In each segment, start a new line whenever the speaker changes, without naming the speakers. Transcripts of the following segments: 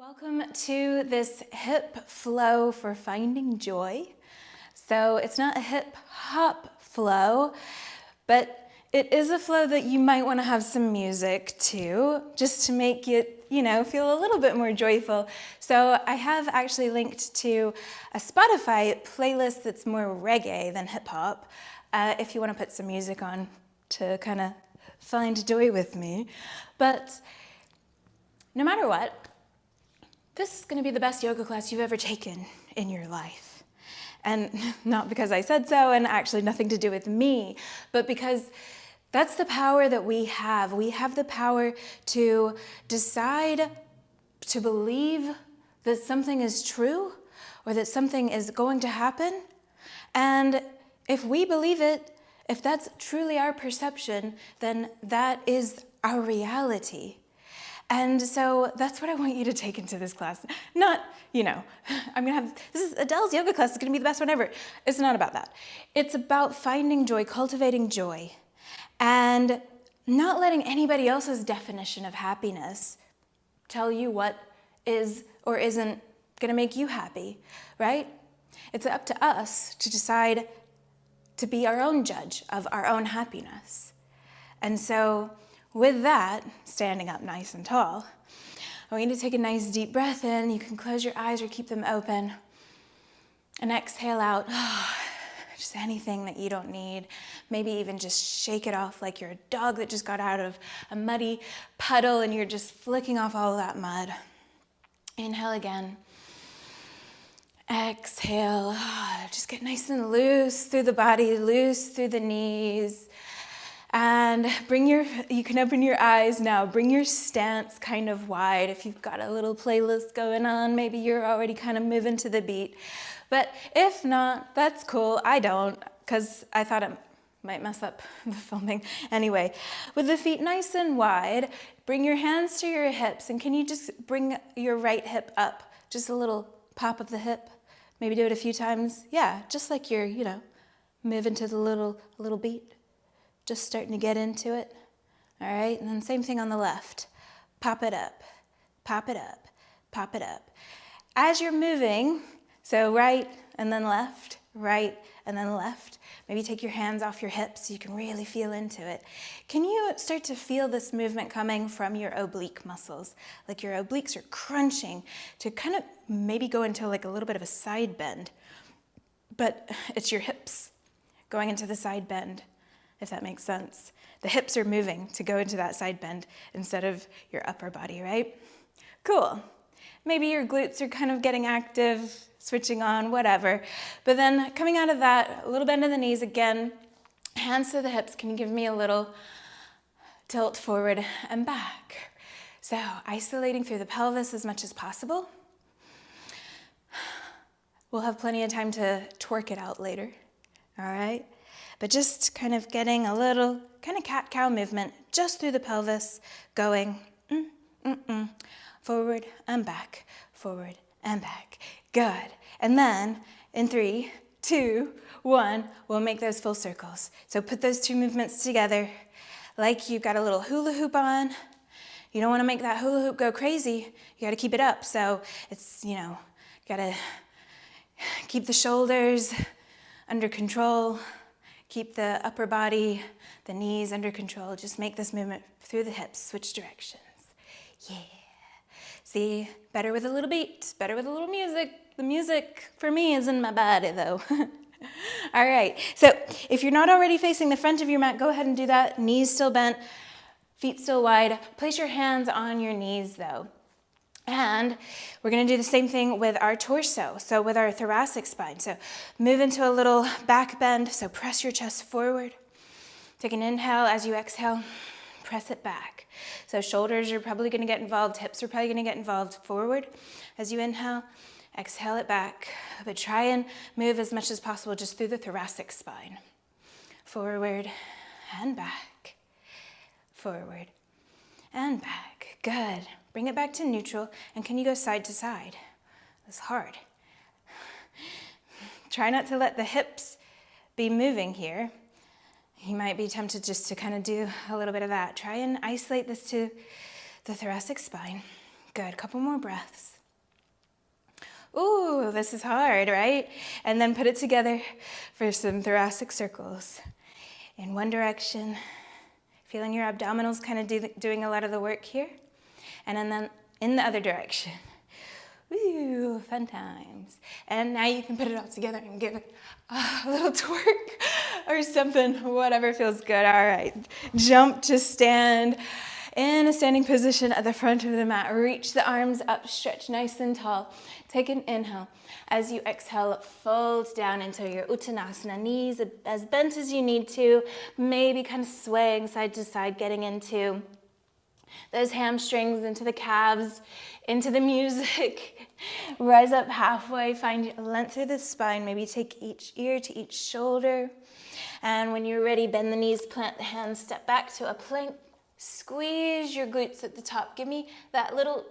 Welcome to this hip flow for finding joy. So it's not a hip hop flow, but it is a flow that you might want to have some music to, just to make it, feel a little bit more joyful. So I have actually linked to a Spotify playlist that's more reggae than hip hop, if you want to put some music on to kind of find joy with me. But no matter what, this is going to be the best yoga class you've ever taken in your life. And not because I said so, and actually nothing to do with me, but because that's the power that we have. We have the power to decide to believe that something is true or that something is going to happen. And if we believe it, if that's truly our perception, then that is our reality. And so that's what I want you to take into this class. Not, this is Adell's yoga class, it's gonna be the best one ever. It's not about that. It's about finding joy, cultivating joy, and not letting anybody else's definition of happiness tell you what is or isn't gonna make you happy, right? It's up to us to decide to be our own judge of our own happiness. And so, with that, standing up nice and tall, I want you to take a nice deep breath in. You can close your eyes or keep them open. And exhale out, just anything that you don't need. Maybe even just shake it off like you're a dog that just got out of a muddy puddle and you're just flicking off all of that mud. Inhale again. Exhale, just get nice and loose through the body, loose through the knees. And you can open your eyes now, bring your stance kind of wide. If you've got a little playlist going on, maybe you're already kind of moving to the beat. But if not, that's cool. I don't, because I thought it might mess up the filming. Anyway, with the feet nice and wide, bring your hands to your hips, and can you just bring your right hip up? Just a little pop of the hip. Maybe do it a few times. Yeah, just like you're, moving to the little beat. Just starting to get into it. All right, and then same thing on the left. Pop it up, pop it up, pop it up. As you're moving, so right and then left, right and then left. Maybe take your hands off your hips so you can really feel into it. Can you start to feel this movement coming from your oblique muscles? Like your obliques are crunching to kind of maybe go into like a little bit of a side bend. But it's your hips going into the side bend, if that makes sense. The hips are moving to go into that side bend instead of your upper body, right? Cool. Maybe your glutes are kind of getting active, switching on, whatever. But then coming out of that, a little bend in the knees again, hands to the hips. Can you give me a little tilt forward and back? So isolating through the pelvis as much as possible. We'll have plenty of time to twerk it out later, all right? But just kind of getting a little kind of cat-cow movement just through the pelvis, going forward and back, forward and back. Good. And then in 3, 2, 1, we'll make those full circles. So put those two movements together like you've got a little hula hoop on. You don't want to make that hula hoop go crazy. You got to keep it up. So it's, got to keep the shoulders under control. Keep the upper body, the knees under control. Just make this movement through the hips, switch directions. Yeah. See, better with a little beat, better with a little music. The music for me is in my body though. All right, so if you're not already facing the front of your mat, go ahead and do that. Knees still bent, feet still wide. Place your hands on your knees though. And we're going to do the same thing with our torso, so with our thoracic spine. So move into a little back bend, so press your chest forward. Take an inhale. As you exhale, press it back. So shoulders are probably going to get involved, hips are probably going to get involved forward. As you inhale, exhale it back. But try and move as much as possible just through the thoracic spine. Forward and back. Forward and back. Good. Bring it back to neutral, and can you go side to side? That's hard. Try not to let the hips be moving here. You might be tempted just to kind of do a little bit of that. Try and isolate this to the thoracic spine. Good, couple more breaths. Ooh, this is hard, right? And then put it together for some thoracic circles. In one direction, feeling your abdominals kind of doing a lot of the work here. And then in the other direction. Woo, fun times. And now you can put it all together and give it a little twerk or something, whatever feels good. All right, jump to stand in a standing position at the front of the mat. Reach the arms up, stretch nice and tall. Take an inhale. As you exhale, fold down into your Uttanasana. Knees as bent as you need to, maybe kind of swaying side to side, getting into those hamstrings, into the calves, into the music. Rise up halfway, find your length through the spine. Maybe take each ear to each shoulder. And when you're ready, bend the knees, plant the hands, step back to a plank. Squeeze your glutes at the top. Give me that little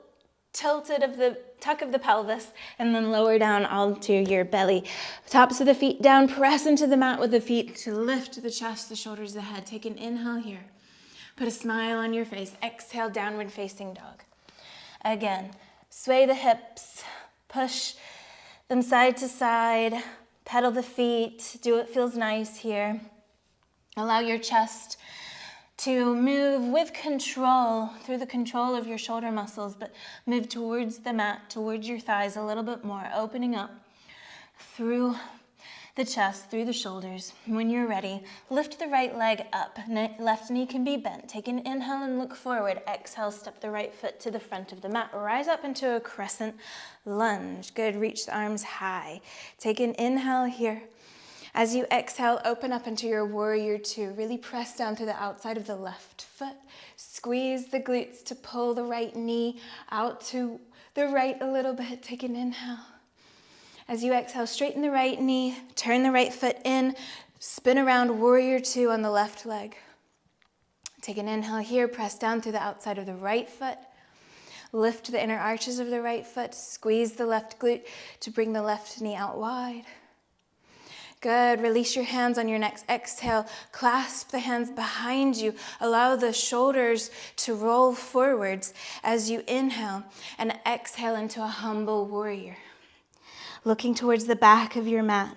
tilted of the tuck of the pelvis, and then lower down onto your belly. Tops of the feet down, press into the mat with the feet to lift the chest, the shoulders, the head. Take an inhale here. Put a smile on your face. Exhale, downward facing dog. Again, sway the hips, push them side to side, pedal the feet, do what feels nice here. Allow your chest to move with control, through the control of your shoulder muscles, but move towards the mat, towards your thighs a little bit more, opening up through the chest, through the shoulders. When you're ready, lift the right leg up. Left knee can be bent. Take an inhale and look forward. Exhale, step the right foot to the front of the mat. Rise up into a crescent lunge. Good, reach the arms high. Take an inhale here. As you exhale, open up into your warrior two. Really press down through the outside of the left foot. Squeeze the glutes to pull the right knee out to the right a little bit. Take an inhale. As you exhale, straighten the right knee, turn the right foot in, spin around warrior two on the left leg. Take an inhale here, press down through the outside of the right foot. Lift the inner arches of the right foot, squeeze the left glute to bring the left knee out wide. Good, release your hands on your next exhale. Clasp the hands behind you. Allow the shoulders to roll forwards as you inhale and exhale into a humble warrior. Looking towards the back of your mat.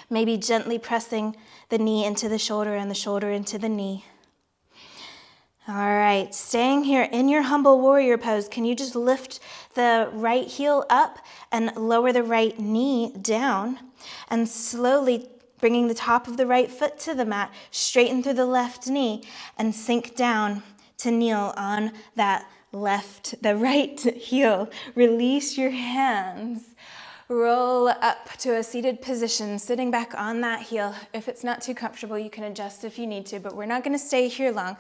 Maybe gently pressing the knee into the shoulder and the shoulder into the knee. All right, staying here in your humble warrior pose, can you just lift the right heel up and lower the right knee down, and slowly bringing the top of the right foot to the mat, straighten through the left knee and sink down to kneel on that the right heel. Release your hands. Roll up to a seated position, sitting back on that heel. If it's not too comfortable, you can adjust if you need to, but we're not going to stay here long.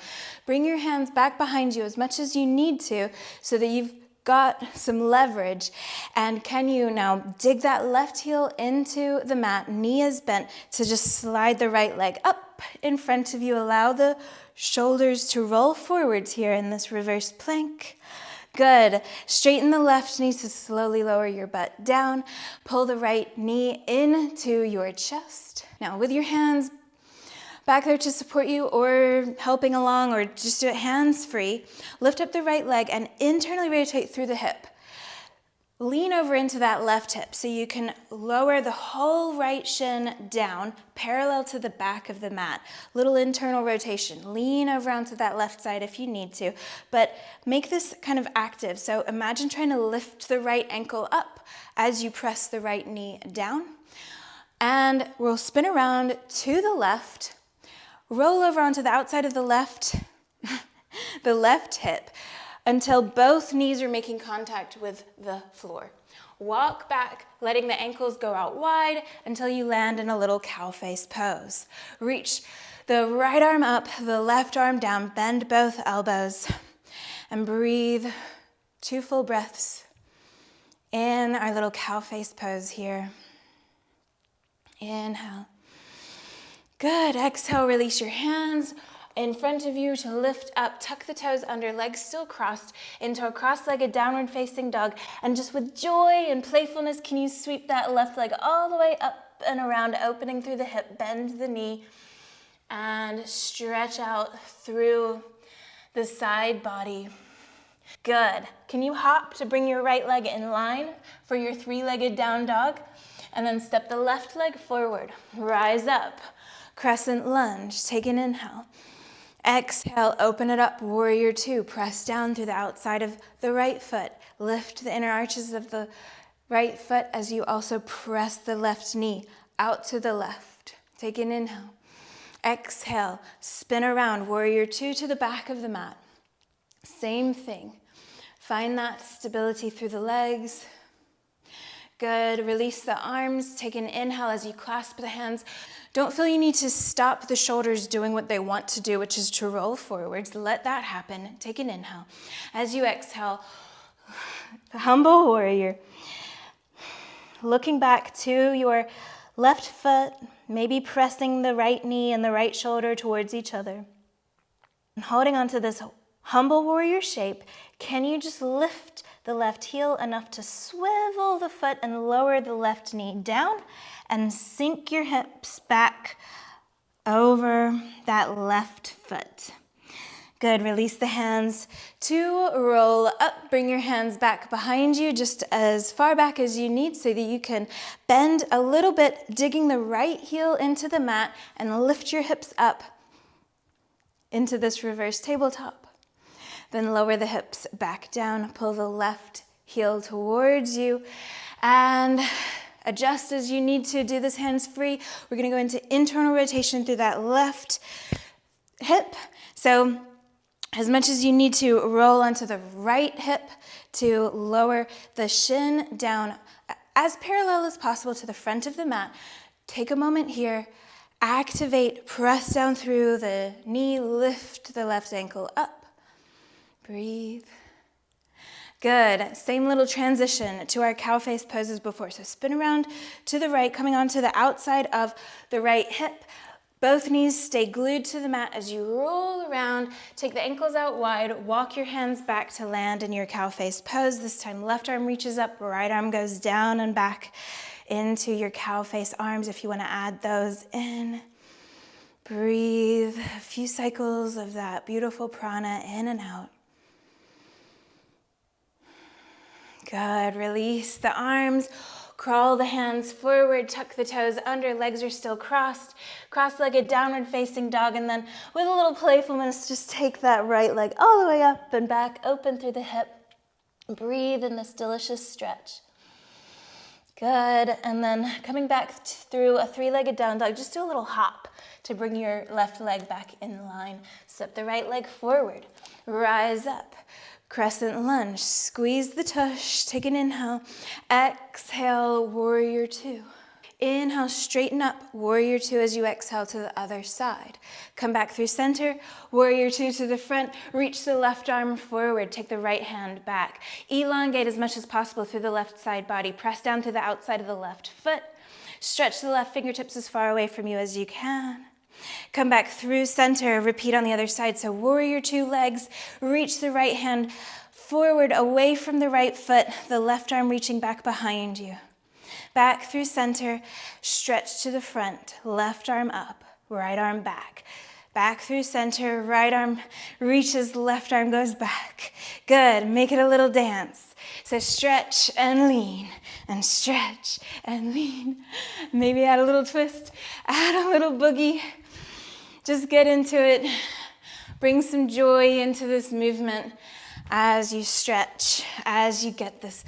Bring your hands back behind you as much as you need to so that you've got some leverage. And can you now dig that left heel into the mat, knee is bent, to just slide the right leg up in front of you. Allow the shoulders to roll forwards here in this reverse plank. Good. Straighten the left knee to slowly lower your butt down. Pull the right knee into your chest. Now with your hands back there to support you or helping along, or just do it hands free, lift up the right leg and internally rotate through the hip. Lean over into that left hip so you can lower the whole right shin down parallel to the back of the mat. Little internal rotation. Lean over onto that left side if you need to, but make this kind of active. So imagine trying to lift the right ankle up as you press the right knee down. And we'll spin around to the left, roll over onto the outside of the left hip, until both knees are making contact with the floor. Walk back, letting the ankles go out wide until you land in a little cow face pose. Reach the right arm up, the left arm down, bend both elbows, and breathe 2 full breaths in our little cow face pose here. Inhale. Good, exhale, release your hands in front of you to lift up, tuck the toes under, legs still crossed, into a cross-legged downward facing dog. And just with joy and playfulness, can you sweep that left leg all the way up and around, opening through the hip, bend the knee, and stretch out through the side body. Good. Can you hop to bring your right leg in line for your three-legged down dog? And then step the left leg forward. Rise up. Crescent lunge. Take an inhale. Exhale, open it up. Warrior two. Press down through the outside of the right foot. Lift the inner arches of the right foot as you also press the left knee out to the left. Take an inhale. Exhale, spin around. Warrior two to the back of the mat. Same thing. Find that stability through the legs. Good. Release the arms. Take an inhale as you clasp the hands. Don't feel you need to stop the shoulders doing what they want to do, which is to roll forwards. Let that happen. Take an inhale. As you exhale, humble warrior. Looking back to your left foot, maybe pressing the right knee and the right shoulder towards each other. And holding on to this humble warrior shape, can you just lift the left heel enough to swivel the foot and lower the left knee down and sink your hips back over that left foot. Good. Release the hands to roll up. Bring your hands back behind you, just as far back as you need so that you can bend a little bit, digging the right heel into the mat and lift your hips up into this reverse tabletop. Then lower the hips back down, pull the left heel towards you, and adjust as you need to. Do this hands free. We're gonna go into internal rotation through that left hip. So as much as you need to roll onto the right hip to lower the shin down as parallel as possible to the front of the mat, take a moment here, activate, press down through the knee, lift the left ankle up. Breathe. Good. Same little transition to our cow face poses before. So spin around to the right, coming onto the outside of the right hip. Both knees stay glued to the mat as you roll around. Take the ankles out wide. Walk your hands back to land in your cow face pose. This time left arm reaches up, right arm goes down and back into your cow face arms if you want to add those in. Breathe. A few cycles of that beautiful prana in and out. Good. Release the arms. Crawl the hands forward. Tuck the toes under. Legs are still crossed. Cross-legged downward facing dog. And then with a little playfulness, just take that right leg all the way up and back. Open through the hip. Breathe in this delicious stretch. Good. And then coming back through a three-legged down dog. Just do a little hop to bring your left leg back in line. Step the right leg forward. Rise up. Crescent lunge, squeeze the tush, take an inhale, exhale, warrior two. Inhale, straighten up, warrior two as you exhale to the other side. Come back through center, warrior two to the front, reach the left arm forward, take the right hand back. Elongate as much as possible through the left side body, press down to the outside of the left foot, stretch the left fingertips as far away from you as you can. Come back through center, repeat on the other side. So warrior two legs, reach the right hand forward away from the right foot, the left arm reaching back behind you. Back through center, stretch to the front, left arm up, right arm back. Back through center, right arm reaches, left arm goes back. Good, make it a little dance. So stretch and lean, and stretch and lean. Maybe add a little twist, add a little boogie. Just get into it. Bring some joy into this movement as you stretch, as you get this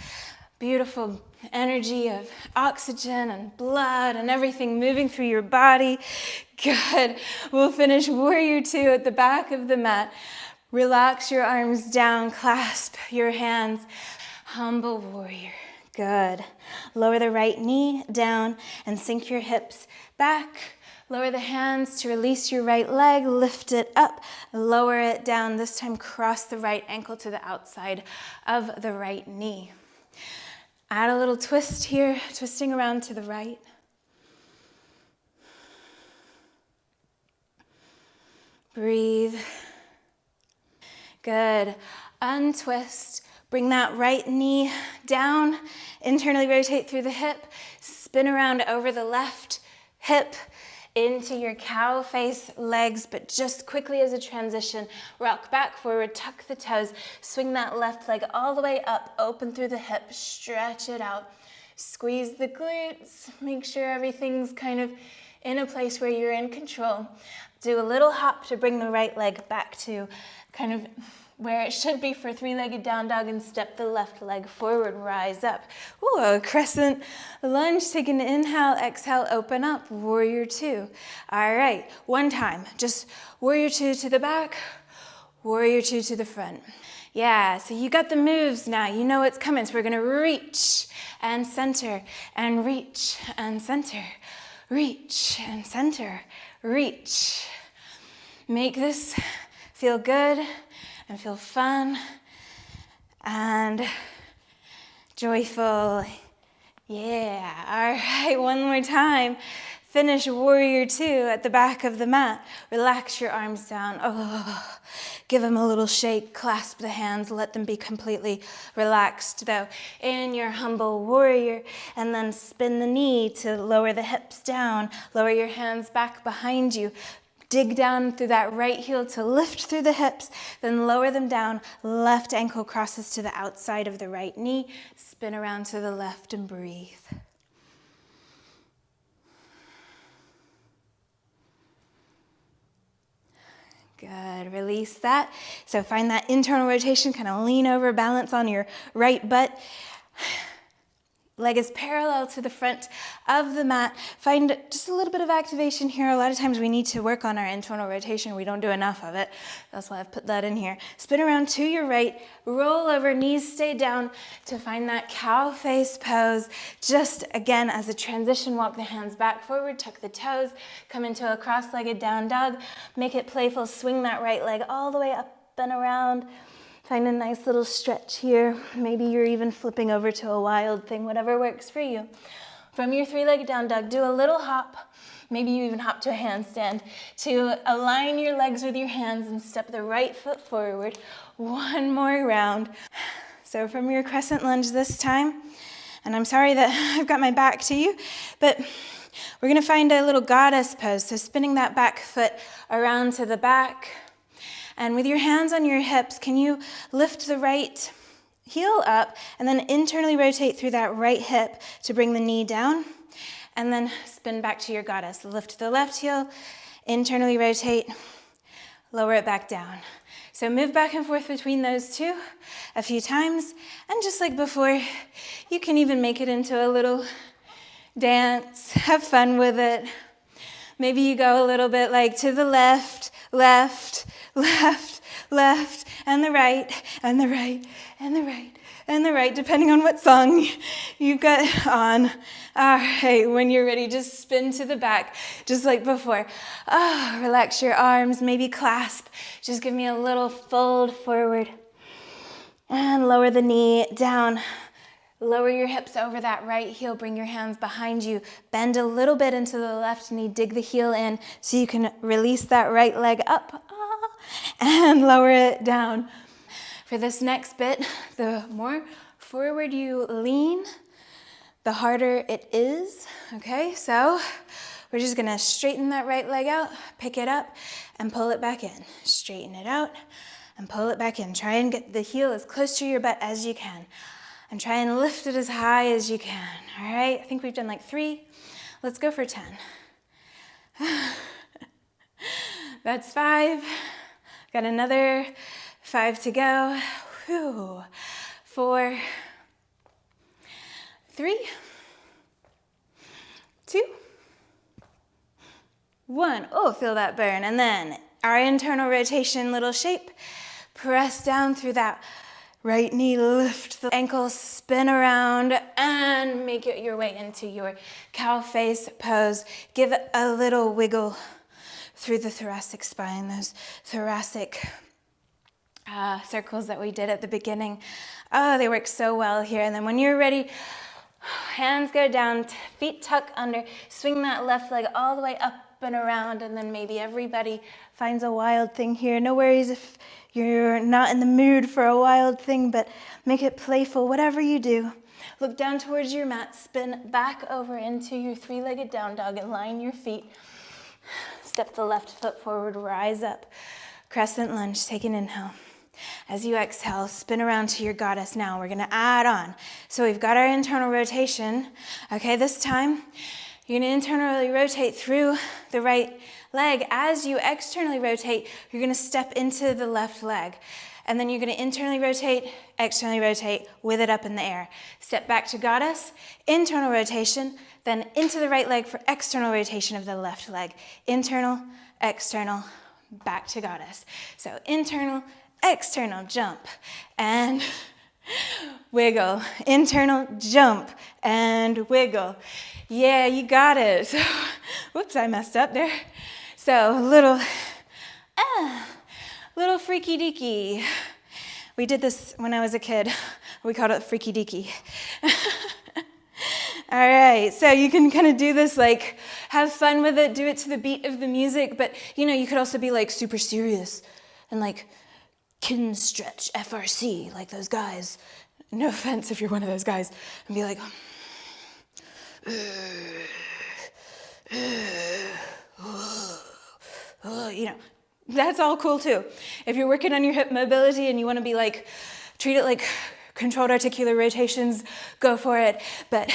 beautiful energy of oxygen and blood and everything moving through your body. Good. We'll finish warrior two at the back of the mat. Relax your arms down, clasp your hands. Humble warrior. Good. Lower the right knee down and sink your hips back. Lower the hands to release your right leg, lift it up, lower it down. This time cross the right ankle to the outside of the right knee. Add a little twist here, twisting around to the right. Breathe. Good. Untwist. Bring that right knee down, internally rotate through the hip, spin around over the left hip, into your cow face legs, but just quickly as a transition, rock back forward, tuck the toes, swing that left leg all the way up, open through the hip, stretch it out, squeeze the glutes, make sure everything's kind of in a place where you're in control. Do a little hop to bring the right leg back to kind of where it should be for three-legged down dog, and step the left leg forward, rise up. Ooh, a crescent lunge. Take an inhale, exhale, open up, warrior two. All right, one time, just warrior two to the back, warrior two to the front. Yeah, so you got the moves now, you know what's coming. So we're gonna reach and center, and reach and center, reach and center, reach. Make this feel good and feel fun and joyful. Yeah, all right, one more time. Finish warrior two at the back of the mat. Relax your arms down. Oh, give them a little shake, clasp the hands, let them be completely relaxed though. In your humble warrior, and then spin the knee to lower the hips down, lower your hands back behind you. Dig down through that right heel to lift through the hips, then lower them down. Left ankle crosses to the outside of the right knee. Spin around to the left and breathe. Good, release that. So find that internal rotation, kind of lean over, balance on your right butt. Leg is parallel to the front of the mat. Find just a little bit of activation here. A lot of times we need to work on our internal rotation. We don't do enough of it. That's why I've put that in here. Spin around to your right, roll over, knees stay down to find that cow face pose. Just again, as a transition, walk the hands back forward, tuck the toes, come into a cross-legged down dog. Make it playful, swing that right leg all the way up and around. Find a nice little stretch here. Maybe you're even flipping over to a wild thing, whatever works for you. From your three-legged down dog, do a little hop. Maybe you even hop to a handstand to align your legs with your hands and step the right foot forward. One more round. So from your crescent lunge this time, and I'm sorry that I've got my back to you, but we're gonna find a little goddess pose. So spinning that back foot around to the back. And with your hands on your hips, can you lift the right heel up and then internally rotate through that right hip to bring the knee down? And then spin back to your goddess. Lift the left heel, internally rotate, lower it back down. So move back and forth between those two a few times. And just like before, you can even make it into a little dance. Have fun with it. Maybe you go a little bit like to the left, left, left, left, and the right, and the right, and the right, and the right, depending on what song you've got on. All right, when you're ready, just spin to the back, just like before. Oh, relax your arms, maybe clasp. Just give me a little fold forward. And lower the knee down. Lower your hips over that right heel, bring your hands behind you, bend a little bit into the left knee, dig the heel in so you can release that right leg up and lower it down. For this next bit, the more forward you lean, the harder it is, okay? So we're just gonna straighten that right leg out, pick it up and pull it back in. Straighten it out and pull it back in. Try and get the heel as close to your butt as you can. And try and lift it as high as you can, all right? I think we've done like 3. Let's go for 10. That's 5. Got another 5 to go. Whew. 4, 3, 2, 1. Oh, feel that burn. And then our internal rotation little shape. Press down through that right knee, lift the ankle, spin around, and make it your way into your cow face pose. Give it a little wiggle through the thoracic spine, those thoracic circles that we did at the beginning. Oh, they work so well here. And then when you're ready, hands go down, feet tuck under, swing that left leg all the way up and around, and then maybe everybody finds a wild thing here. No worries if you're not in the mood for a wild thing, but make it playful, whatever you do. Look down towards your mat, spin back over into your three-legged down dog and line your feet. Step the left foot forward, rise up. Crescent lunge, take an inhale. As you exhale, spin around to your goddess. Now we're gonna add on. So we've got our internal rotation. Okay, this time you're gonna internally rotate through the right leg. As you externally rotate, you're gonna step into the left leg. And then you're gonna internally rotate, externally rotate with it up in the air. Step back to goddess, internal rotation, then into the right leg for external rotation of the left leg. Internal, external, back to goddess. So internal, external, jump, and wiggle. Internal, jump, and wiggle. Yeah, you got it. So, whoops, I messed up there. So, little freaky deaky. We did this when I was a kid. We called it freaky deaky. All right, so you can kind of do this, like, have fun with it, do it to the beat of the music, but, you know, you could also be, like, super serious and, like, kitten stretch, FRC, like those guys. No offense if you're one of those guys. And be like, you know, that's all cool too. If you're working on your hip mobility and you want to be like, treat it like controlled articular rotations, go for it. But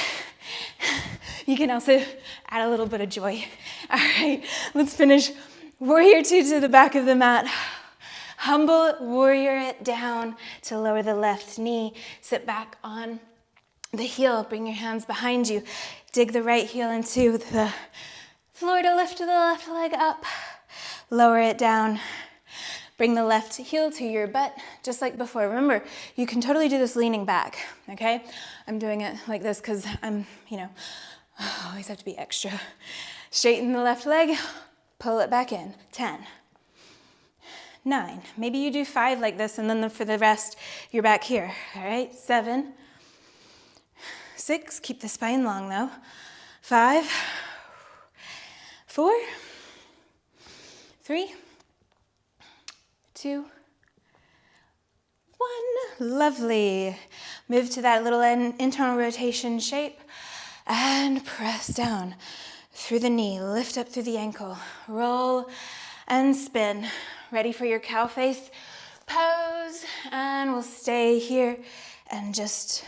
you can also add a little bit of joy. All right, let's finish warrior two to the back of the mat. Humble warrior it down to lower the left knee. Sit back on the heel. Bring your hands behind you. Dig the right heel into the floor to lift the left leg up. Lower it down. Bring the left heel to your butt, just like before. Remember, you can totally do this leaning back, okay? I'm doing it like this because I'm, you know, always have to be extra. Straighten the left leg, pull it back in. 10, 9, maybe you do 5 like this, and then for the rest, you're back here, all right? 7, 6, keep the spine long though. 5, 4, 3, 2, 1. Lovely. Move to that little internal rotation shape and press down through the knee. Lift up through the ankle. Roll and spin. Ready for your cow face pose. And we'll stay here and just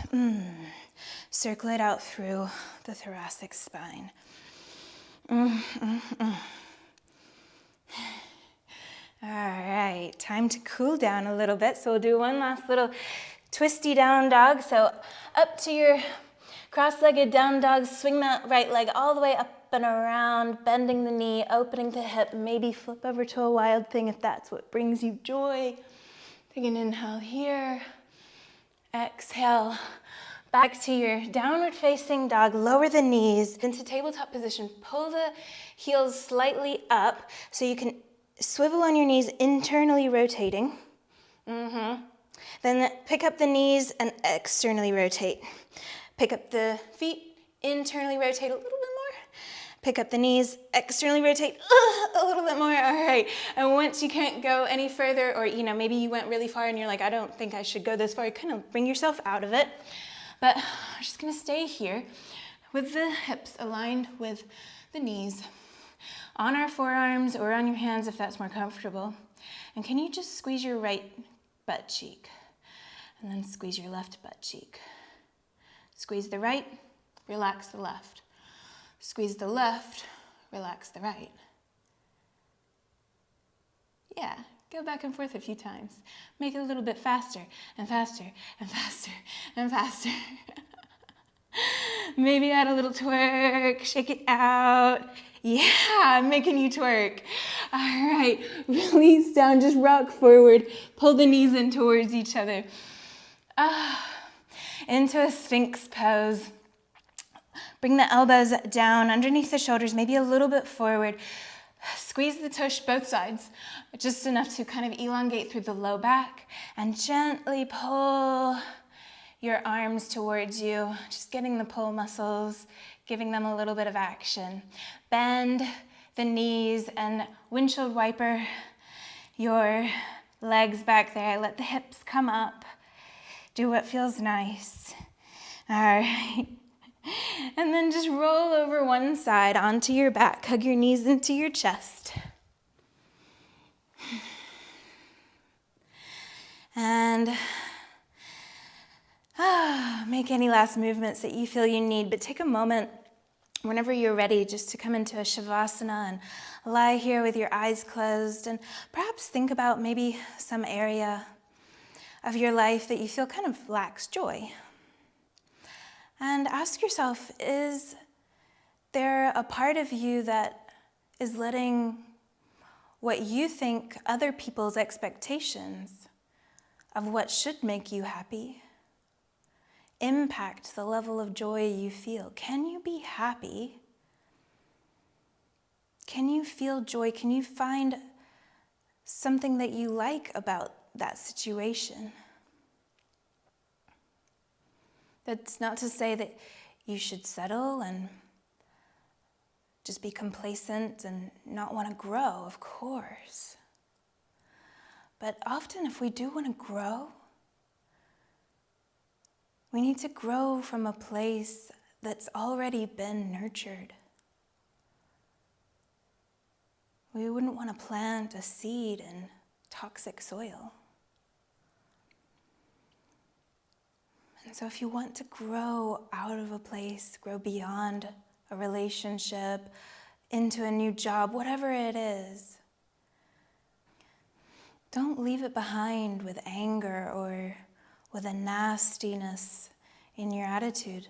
circle it out through the thoracic spine. All right, time to cool down a little bit. So we'll do one last little twisty down dog. So up to your cross-legged down dog, swing that right leg all the way up and around, bending the knee, opening the hip, maybe flip over to a wild thing if that's what brings you joy. Take an inhale here, exhale. Back to your downward facing dog, lower the knees into tabletop position. Pull the heels slightly up so you can swivel on your knees, internally rotating. Then pick up the knees and externally rotate. Pick up the feet, internally rotate a little bit more. Pick up the knees, externally rotate a little bit more. All right, and once you can't go any further, or you know, maybe you went really far and you're like, I don't think I should go this far, kind of bring yourself out of it. But I'm just gonna stay here with the hips aligned with the knees, on our forearms or on your hands if that's more comfortable. And can you just squeeze your right butt cheek and then squeeze your left butt cheek. Squeeze the right, relax the left. Squeeze the left, relax the right. Yeah, go back and forth a few times. Make it a little bit faster and faster and faster and faster. Maybe add a little twerk, shake it out. Yeah, I'm making you twerk. All right, release down, just rock forward. Pull the knees in towards each other. Into a Sphinx pose. Bring the elbows down underneath the shoulders, maybe a little bit forward. Squeeze the tush both sides, just enough to kind of elongate through the low back, and gently pull your arms towards you, just getting the pull muscles, giving them a little bit of action. Bend the knees and windshield wiper your legs back there. Let the hips come up. Do what feels nice. All right. And then just roll over one side onto your back. Hug your knees into your chest. And make any last movements that you feel you need, but take a moment whenever you're ready just to come into a Shavasana and lie here with your eyes closed and perhaps think about maybe some area of your life that you feel kind of lacks joy. And ask yourself, is there a part of you that is letting what you think other people's expectations of what should make you happy impact the level of joy you feel? Can you be happy? Can you feel joy? Can you find something that you like about that situation? That's not to say that you should settle and just be complacent and not want to grow, of course. But often if we do want to grow, we need to grow from a place that's already been nurtured. We wouldn't want to plant a seed in toxic soil. And so if you want to grow out of a place, grow beyond a relationship, into a new job, whatever it is, don't leave it behind with anger or with a nastiness in your attitude.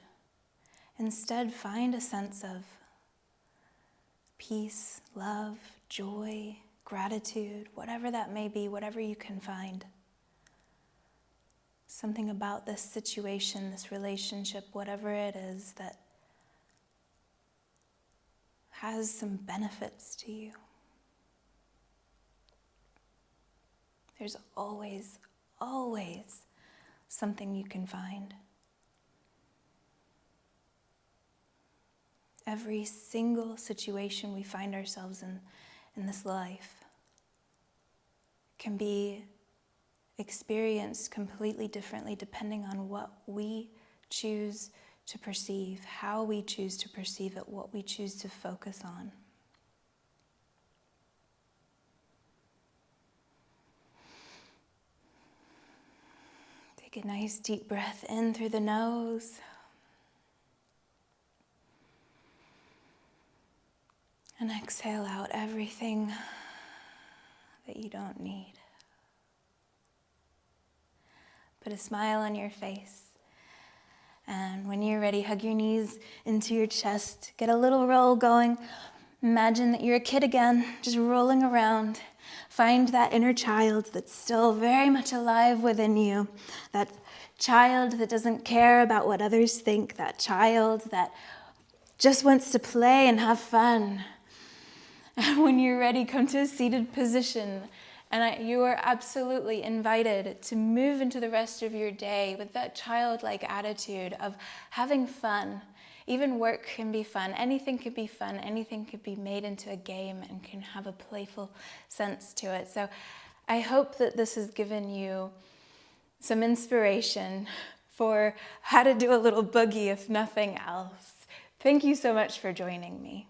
Instead, find a sense of peace, love, joy, gratitude, whatever that may be, whatever you can find. Something about this situation, this relationship, whatever it is that has some benefits to you. There's always, always something you can find. Every single situation we find ourselves in this life can be experienced completely differently depending on what we choose to perceive, how we choose to perceive it, what we choose to focus on. Take a nice deep breath in through the nose. And exhale out everything that you don't need. Put a smile on your face. And when you're ready, hug your knees into your chest. Get a little roll going. Imagine that you're a kid again, just rolling around. Find that inner child that's still very much alive within you. That child that doesn't care about what others think. That child that just wants to play and have fun. And when you're ready, come to a seated position. And you are absolutely invited to move into the rest of your day with that childlike attitude of having fun. Even work can be fun. Anything can be fun. Anything can be made into a game and can have a playful sense to it. So I hope that this has given you some inspiration for how to do a little boogie, if nothing else. Thank you so much for joining me.